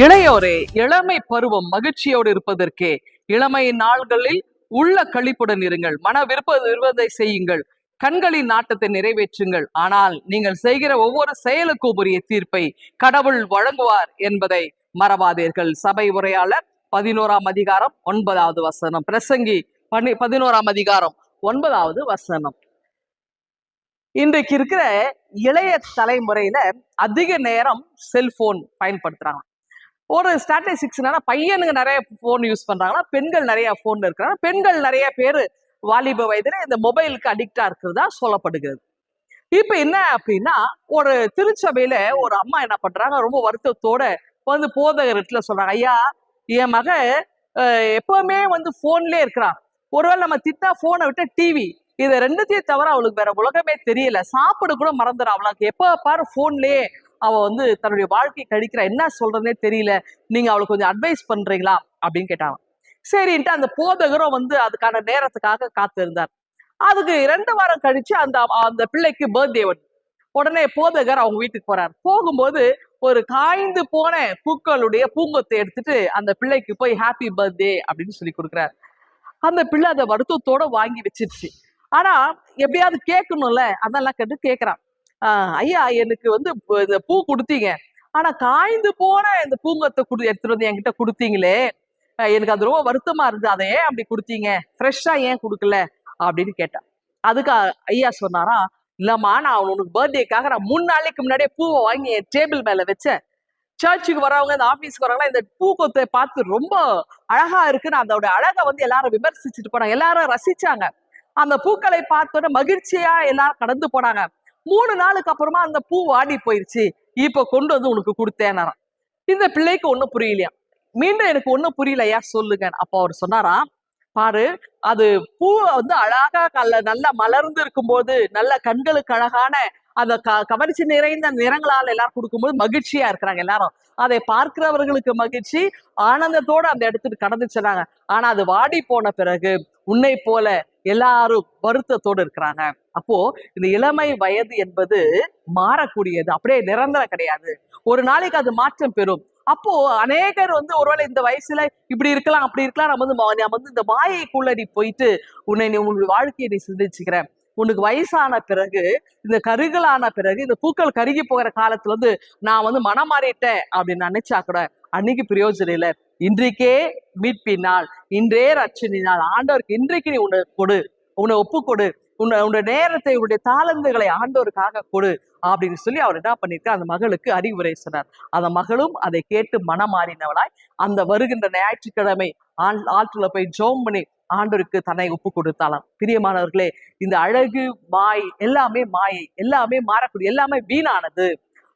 இளையோரே, இளமை பருவம் மகிழ்ச்சியோடு இருப்பதற்கே இளமை நாள்களில் உள்ள களிப்புடன் இருங்கள். மன விருப்பதை செய்யுங்கள். கண்களின் நாட்டத்தை நிறைவேற்றுங்கள். ஆனால் நீங்கள் செய்கிற ஒவ்வொரு செயலுக்கும் உரிய தீர்ப்பை கடவுள் வழங்குவார் என்பதை மறவாதீர்கள். சபை உரையாளர் 11ஆம் அதிகாரம் 9வது வசனம். பிரசங்கி 11ஆம் அதிகாரம் 9வது வசனம். இன்றைக்கு இருக்கிற இளைய தலைமுறையில அதிக நேரம் செல்போன் பயன்படுத்துறாங்க. ஒரு ஸ்டாட்டிஸ்டிக்ஸ் என்னன்னா, பையனுங்க நிறைய போன் யூஸ் பண்றாங்கன்னா, பெண்கள் நிறைய போன் இருக்கிறாங்க. பெண்கள் நிறைய பேர் வாலிப வயதுல இந்த மொபைலுக்கு அடிக்டா இருக்கிறதா சொல்லப்படுகிறது. இப்ப என்ன அப்படின்னா, ஒரு திருச்சபையில ஒரு அம்மா என்ன பண்றாங்க, ரொம்ப வருத்தத்தோட வந்து போதகர்கிட்ட சொல்றாங்க, ஐயா, என் மக எப்பவுமே வந்து போன்லயே இருக்கிறான். ஒருவேளை நம்ம திட்டா போனை விட்டு டிவி, இதை ரெண்டுத்தையும் தவிர அவளுக்கு வேற உலகமே தெரியல. சாப்பிட கூட மறந்துடும். அவளுக்கு எப்ப பாரு போன்லயே அவ வந்து தன்னுடைய வாழ்க்கை கழிக்கிறா. என்ன சொல்றதுனே தெரியல. நீங்க அவளுக்கு கொஞ்சம் அட்வைஸ் பண்றீங்களா அப்படின்னு கேட்டாங்க. சரின்ட்டு அந்த போதகரும் வந்து அதுக்கான நேரத்துக்காக காத்து இருந்தார். அதுக்கு 2 வாரம் கழிச்சு அந்த பிள்ளைக்கு பர்த்டே வருது. உடனே போதகர் அவங்க வீட்டுக்கு போறாரு. போகும்போது ஒரு காய்ந்து போன பூக்களுடைய பூங்கொத்தை எடுத்துட்டு அந்த பிள்ளைக்கு போய் ஹாப்பி பர்த்டே அப்படின்னு சொல்லி கொடுக்குறாரு. அந்த பிள்ளை அதை வருத்தத்தோட வாங்கி வச்சிருச்சு. ஆனா எப்படியாவது கேட்கணும்ல, அதெல்லாம் கேட்டு கேட்கிறான். ஐயா, எனக்கு வந்து இந்த பூ கொடுத்தீங்க, ஆனா காய்ந்து போன இந்த பூங்கொத்தை எடுத்துட்டு வந்து என்கிட்ட கொடுத்தீங்களே, எனக்கு அது ரொம்ப வருத்தமா இருந்து, அதை ஏன் அப்படி கொடுத்தீங்க, ஃப்ரெஷ்ஷா ஏன் கொடுக்கல அப்படின்னு கேட்டேன். அதுக்கு ஐயா சொன்னாரா, இல்லம்மா, நான் உனக்கு பர்த்டேக்காக நான் 3 நாளைக்கு முன்னாடியே பூவை வாங்கி என் டேபிள் மேல வச்சேன். சர்ச்சுக்கு வரவங்க, இந்த ஆபீஸ்க்கு வரவங்க இந்த பூக்கொத்தை பார்த்து ரொம்ப அழகா இருக்குன்னு அதோட அழகை வந்து எல்லாரும் விமர்சிச்சுட்டு போனாங்க. எல்லாரும் ரசிச்சாங்க. அந்த பூக்களை பார்த்தோட மகிழ்ச்சியா எல்லாரும் கடந்து போனாங்க. 3 நாளுக்கு அப்புறமா அந்த பூ வாடி போயிடுச்சு. இப்ப கொண்டு வந்து உனக்கு கொடுத்தேன். இந்த பிள்ளைக்கு ஒண்ணும் புரியலையா. மீண்டும் எனக்கு ஒண்ணும் புரியலையா, சொல்லுங்க. அப்ப அவர் சொன்னாரா, பாரு, அது பூ வந்து அழகா நல்லா மலர்ந்து இருக்கும் போது, நல்ல கண்களுக்கு அழகான அந்த கவர்ச்சி நிறைந்த நிறங்களால் எல்லாரும் கொடுக்கும்போது மகிழ்ச்சியா இருக்கிறாங்க. எல்லாரும் அதை பார்க்கிறவர்களுக்கு மகிழ்ச்சி, ஆனந்தத்தோட அந்த இடத்துக்கு கடந்து சொன்னாங்க. ஆனா அது வாடி போன பிறகு உன்னை போல எல்லாரும் வருத்தத்தோடு இருக்கிறாங்க. அப்போ இந்த இளமை வயது என்பது மாறக்கூடியது, அப்படியே நிரந்தரம் கிடையாது. ஒரு நாளைக்கு அது மாற்றம் பெறும். அப்போ அநேகர் வந்து ஒருவேளை இந்த வயசுல இப்படி இருக்கலாம் அப்படி இருக்கலாம், நம்ம வந்து இந்த மாயைக்குள்ள நீ போயிட்டு உன்னுடைய வாழ்க்கையை நீ சிந்திச்சுக்கிற. உனக்கு வயசான பிறகு, இந்த கருகலான பிறகு, இந்த பூக்கள் கருகி போகிற காலத்துல வந்து நான் வந்து மனம் மாறிட்டேன் அப்படின்னு நினைச்சா கூட அன்னைக்கு பிரயோஜனம் இல்லை. இன்றைக்கே மீட்பினால், இன்றே ரட்சணினால், ஆண்டவருக்கு இன்றைக்கு நீ உன்னை கொடு, உன்னை ஒப்பு கொடு, உன்னுடைய நேரத்தை, உன்னுடைய தாளந்துகளை ஆண்டவருக்காக கொடு அப்படின்னு சொல்லி அவர் என்ன பண்ணிருக்கார், அந்த மகளுக்கு அறிவுரை சொன்னார். அந்த மகளும் அதை கேட்டு மனமாறினவளாய் அந்த வருகின்ற ஞாயிற்றுக்கிழமை ஆற்றுல போய் ஜோம் பண்ணி ஆண்டவருக்கு தன்னை ஒப்பு கொடுத்தாலாம். பிரியமானவர்களே, இந்த அழகு மாய் எல்லாமே மாயை, எல்லாமே மாறக்கூடிய, எல்லாமே வீணானது.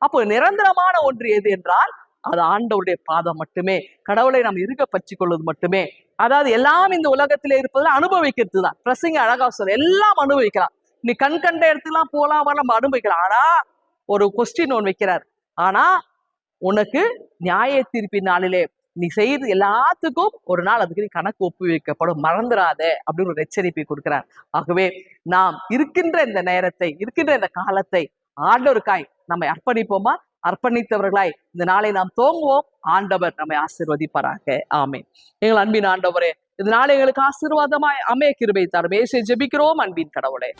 அப்போ நிரந்தரமான ஒன்று எது என்றால் அது ஆண்டவருடைய பாதம் மட்டுமே. கடவுளை நாம் இருக்க பற்றி கொள்வது மட்டுமே. அதாவது எல்லாம் இந்த உலகத்திலே இருப்பதில் அனுபவிக்கிறது தான். பிரசங்க அழகா சொல்ல, எல்லாம் அனுபவிக்கலாம். நீ கண் கண்ட இடத்துலாம் போலாம் வர நம்ம அனுபவிக்கலாம். ஆனா ஒரு கொஸ்டின் ஒன்று வைக்கிறார். ஆனா உனக்கு நியாய தீர்ப்பின் நாளிலே நீ செய்து எல்லாத்துக்கும் ஒரு நாள் அதுக்கு நீ கணக்கு ஒப்புவிக்கப்படும், மறந்துடாத அப்படின்னு ஒரு எச்சரிப்பை கொடுக்கிறார். ஆகவே நாம் இருக்கின்ற இந்த நேரத்தை, இருக்கின்ற இந்த காலத்தை ஆண்டவருக்காய் நம்மை அர்ப்பணிப்போமா? அர்ப்பணித்தவர்களாய் இந்த நாளை நாம் தோங்குவோம். ஆண்டவர் நம்மை ஆசீர்வதிப்பாராக. ஆமென். எங்கள் அன்பின் ஆண்டவரே, இந்த நாளை எங்களுக்கு ஆசீர்வாதமாய் அமைய கிருபை தாரும். இயேசுவை ஜெபிக்கிறோம் அன்பின் கடவுளே.